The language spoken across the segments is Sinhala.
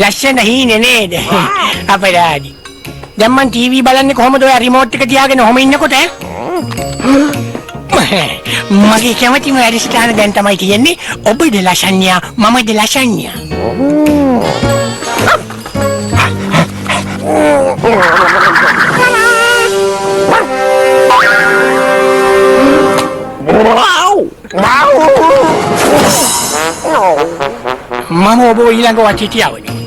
ලස්සන හීනේ නේද? අපරාධි. දැන් මං ටීවී බලන්නේ කොහමද ඔය රිමෝට් එක තියාගෙන ඔහම ඉන්නකොට මගේ කැමතිම වැඩසටහන දැන් තමයි තියෙන්නේ. ඔබද ලසන්යා මමද ලසන්යා. මම ඔබ ඊළඟ වටේට යවනේ.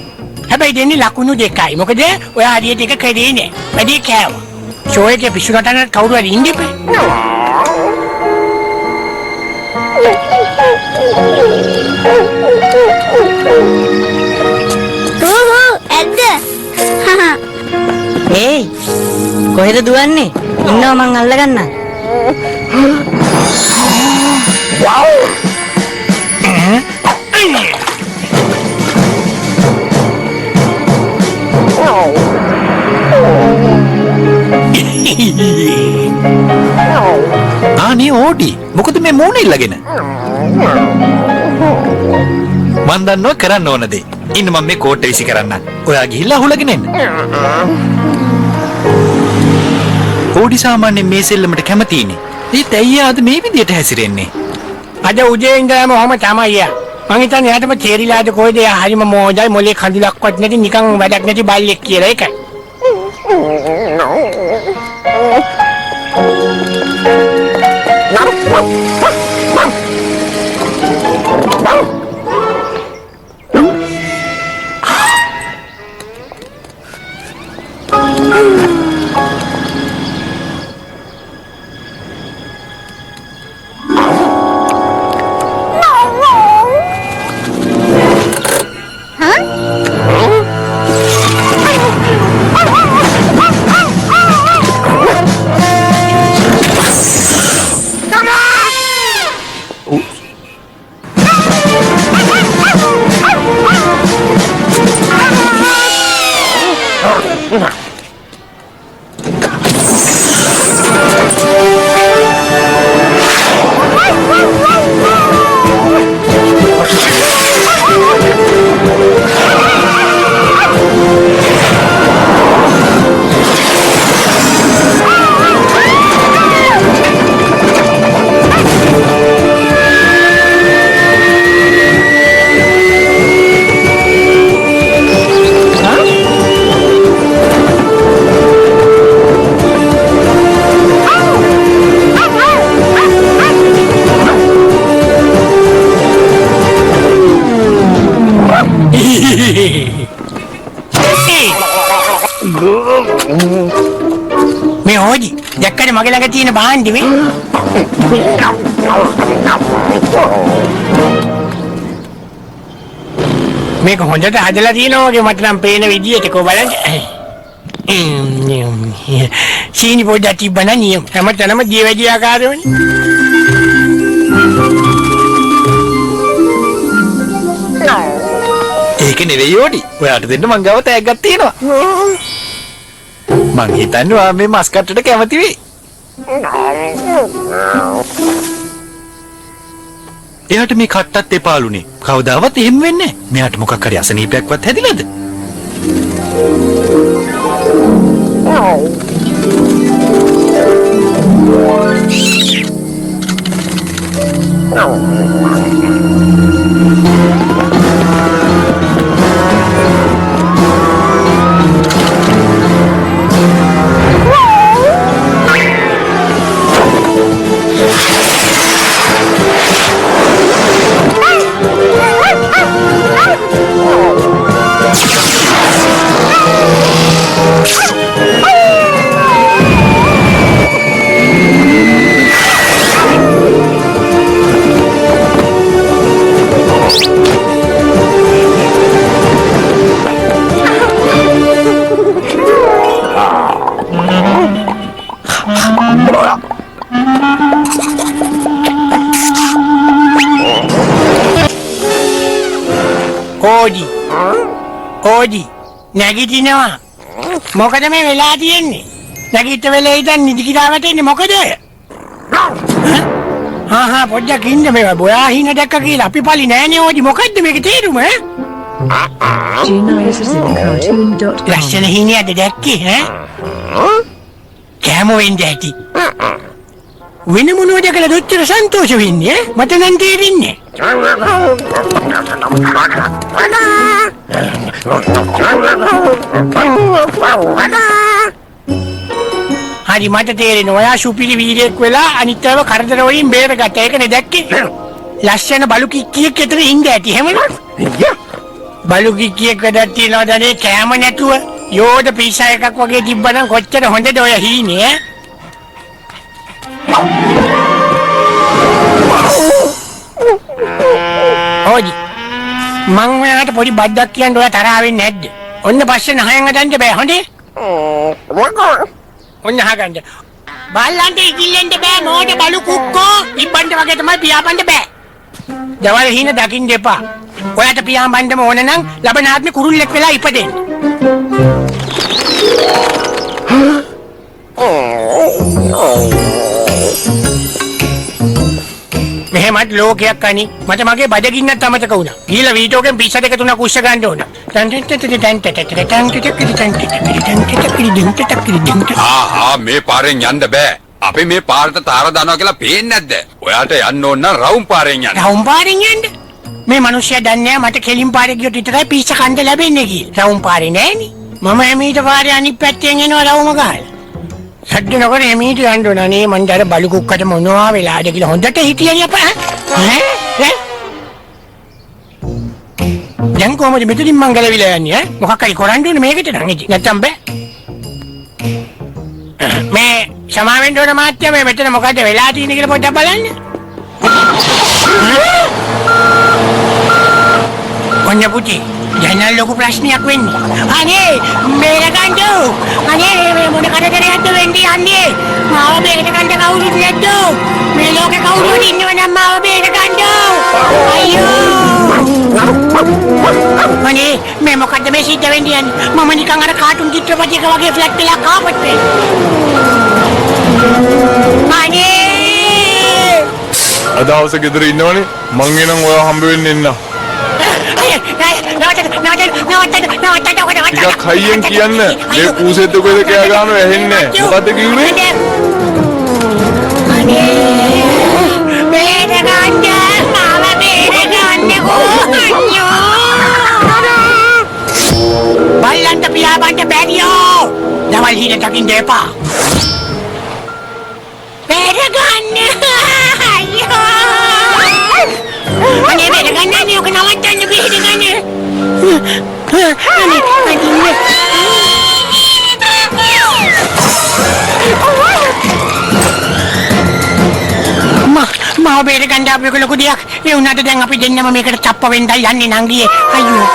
හැබැයි දෙන්නේ ලකුණු දෙකයි. මොකද ඔයා හරියට එක කරේ නෑ. වැඩි කෑවා. ෂෝ එකේ පිස්සුනටන කවුරු හරි ඉන්න ඉපේ. ඇද්ද? ඒයි කොහෙද දුවන්නේ? ඉන්නවා මං අල්ලගන්න. අනේ ඕඩි මොකද මේ මූණ ඉල්ලගෙන මන් දන්නවා කරන්න ඕන දේ. ඉන්න මම මේ කෝට්ට විසි කරන්න. ඔයා ගිහිල්ලා අහුලගෙන එන්න. ඕඩි සාමාන්‍යයෙන් මේ සෙල්ලමට කැමතිනේ. ඒත් ඇයි අද මේ විදියට හැසිරෙන්නේ? අද උදේ ඉඳන්ම ඔහම තමයි යා. මං හිතන්නේ එයාටම තේරිලාද කොයිද යා හරිම මොජයි මොලේ කඳුලක්වත් නැති නිකන් වැඩක් නැති බල්ලෙක් කියලා ඒකයි. මේ හොදි දැක්කද මගේ ළඟ තියෙන භාණ්ඩෙ මේ මේක හොඳට හදලා තියෙනවා වගේ මට නම් පේන විදියට කො බලන්න සීනි පොඩ්ඩක් තිබ්බනම් නියම හැමතැනම දියවැඩි ආකාරවනේ ඒක නෙවෙයි ඕඩි. ඔයාට දෙන්න මං ගාව තෑග්ගක් තියෙනවා. මං හිතන්නේ ඔයා මේ මස් කට්ටට කැමති වෙයි. එයාට මේ කට්ටත් එපාලුනේ. කවදාවත් එහෙම වෙන්නේ නැහැ. මෙයාට මොකක් හරි අසනීපයක්වත් හැදිලාද? ඕජි නැගිටිනවා. මොකද මේ වෙලා තියෙන්නේ? නැගිට වෙලේ ඉඳන් නිදි කිරා වැටෙන්නේ මොකද? පොඩ්ඩක් ඉන්න මේ බොයා හින දැක්ක කියලා අපි පලි නෑනේ ඕජි. මොකද්ද මේකේ තේරුම ඈ? ලස්සන හිනියද දැක්කේ ඈ? කෑම වෙන්නේ ඇති. වෙන මොනවද කියලා දොච්චර සන්තෝෂ වෙන්නේ ඈ? මට නම් තේරෙන්නේ. හරි මට තේරෙනවා. ඔයා සුපිරි වීරයෙක් වෙලා අනිත්‍යව කරදර වලින් බේරගත්තා. ඒකනේ දැක්කේ. ලස්සන බලු කික්කියෙක් ඇතර ඉඳ ඇති හැමෝම. බලු කික්කියෙක් වැඩක් තියනවද නේ කෑම නැතුව? යෝධ පිස්සා එකක් වගේ තිබ්බනම් කොච්චර හොඳද ඔය හීනේ ඈ? ඕජි මං ඔයාලට පොඩි බද්දක් කියන්න ඔයා තරහ වෙන්නේ නැද්ද? ඔන්න පස්සේ නහයන් හදන්න බෑ හොඳේ? ඔන්න අහගන්න. බල්ලන්ට ඉකිල්ලෙන්න බෑ මෝඩ බලු කුක්කෝ. ඉබ්බන්ට වගේ තමයි පියාඹන්න බෑ. දවල් හීන දකින්න එපා. ඔයාට පියාඹන්න ඕන නම් ලබන ආත්මේ කුරුල්ලෙක් වෙලා ඉපදෙන්න. මෙහෙමත් ලෝකයක් අනි. මට මගේ බඩගින්නත් අමතක වුණා. ගිහලා වීඩියෝගෙන් පිස්ස දෙක තුනක් උස්ස ගන්න ඕන. මේ පාරෙන් යන්න බෑ. අපි මේ පාරට තාර දානවා කියලා පේන්නේ නැද්ද? ඔයාට යන්න ඕන නම් රවුම් පාරෙන් යන්න. රවුම් පාරෙන් යන්න? මේ මිනිස්සයා දන්නේ මට කෙලින් පාරේ ගියොත් විතරයි පිස්ස කන්න ලැබෙන්නේ කියලා. රවුම් පාරේ නෑනේ. මම එමීට පාරේ අනිත් පැත්තෙන් එනවා රවුම ගහලා. සද්ද නොකර එමීට යන්න ඕන නේ. මං දැන් බලු කුක්කට මොනවා වෙලාද කියලා හොඳට හිතියනේ අපා. දැන් කොහමද මෙතනින් මං ගලවිලා යන්නේ ඈ? මොකක් හරි කරන්න ඕනේ මේකට නම් ඉතින්. නැත්තම් බෑ. මේ සමාවෙන්න ඕන මාත්‍ය මේ මෙතන මොකද වෙලා තියෙන්නේ කියලා පොඩ්ඩක් බලන්න. ඔන්න පුතේ දැන් ලොකු ප්‍රශ්නයක් වෙන්නේ. අනේ මේක ගන්නෝ. අනේ මේ මොන කරදරයක්ද වෙන්නේ යන්නේ? මාව මේකට ගන්න කවුරුත් නැද්ද? මේ ලෝකේ කවුරුත් ඉන්නව නම් මාව මේක ගන්නෝ. අයියෝ. අනේ මේ මොකද්ද මේ සිද්ධ වෙන්නේ යන්නේ? මම නිකන් අර කාටුන් චිත්‍රපටයක වගේ ෆ්ලැට් වෙලා කාපට් වෙන්නේ. අනේ අදවස ගෙදර ඉන්නවනේ මං එනම් ඔයා හම්බ වෙන්න එන්න. ටිකක් හයියෙන් කියන්න. මේ කූසෙද්ද කොහෙද කෑ ගන්නව ඇහෙන්නේ. මොකද්ද කිව්වේ? බල්ලන්ට පියාඹන්න බැරියෝ. දවල් හින දකින්න එපා. බේරගන්න. අයියෝ. අනේ බේරගන්න නේ ඔක නවත්තන්න බේරගන්න. අනේ මාව බේරගන්න අපි ලොකු දෙයක්. ඒ උනාට දැන් අපි දෙන්නම මේකට චප්ප වෙන්නයි යන්නේ නංගියේ. අයියෝ.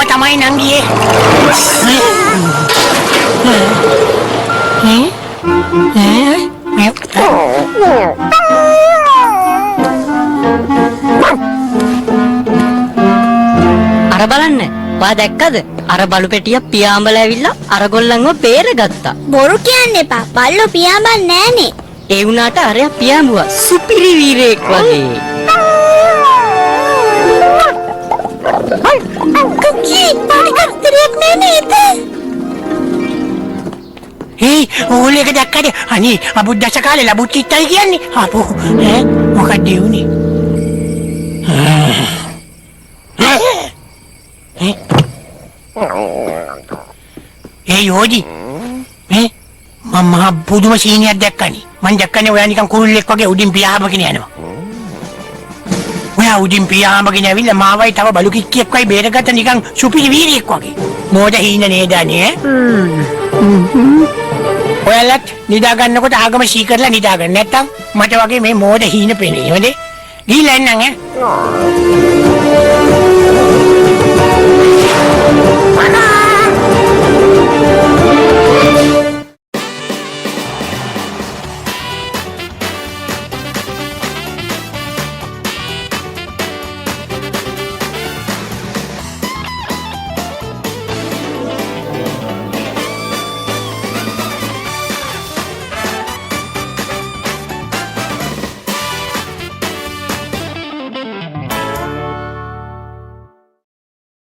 තමයි නංගියේ. අර බලන්න. ඔයා දැක්කද? අර බලු පෙටිය පියාඹලා ඇවිල්ලා අර ගොල්ලන්ව බේරගත්තා. බොරු කියන්න එපා. බල්ලෝ පියාඹන්නේ නෑනේ. ඒ වුණාට අරයා පියාඹුවා සුපිරි වීරයෙක් වගේ. කුකී පාඩකතරයක් නේද? හේ ඕලෙක දැක්කද? අනේ අබුද්දස කාලේ ලබුත් කිත්තයි කියන්නේ. අපෝ ඈ මොකක්ද උනේ? ඒ යෝජි මේ මම පුදුම සීනියක් දැක්කනේ. මං දැක්කනේ ඔයා නිකන් කුරුල්ලෙක් වගේ උඩින් පියාඹගෙන යනවා. ඔයා උදින් පියාඹගෙන ඇවිල්ලා මාවයි තව බලු කික්කියක් වයි බේරගත්ත නිකන් සුපිරි වීරියෙක් වගේ. මෝඩ හීන නේද අනේ? ඔයාලත් නිදා ගන්නකොට ආගම සීකරලා නිදා ගන්න. නැත්තම් මට වගේ මේ මෝඩ හීන පෙනේ. හොඳේ? ගිහිල්ලා එන්නම් ඈ.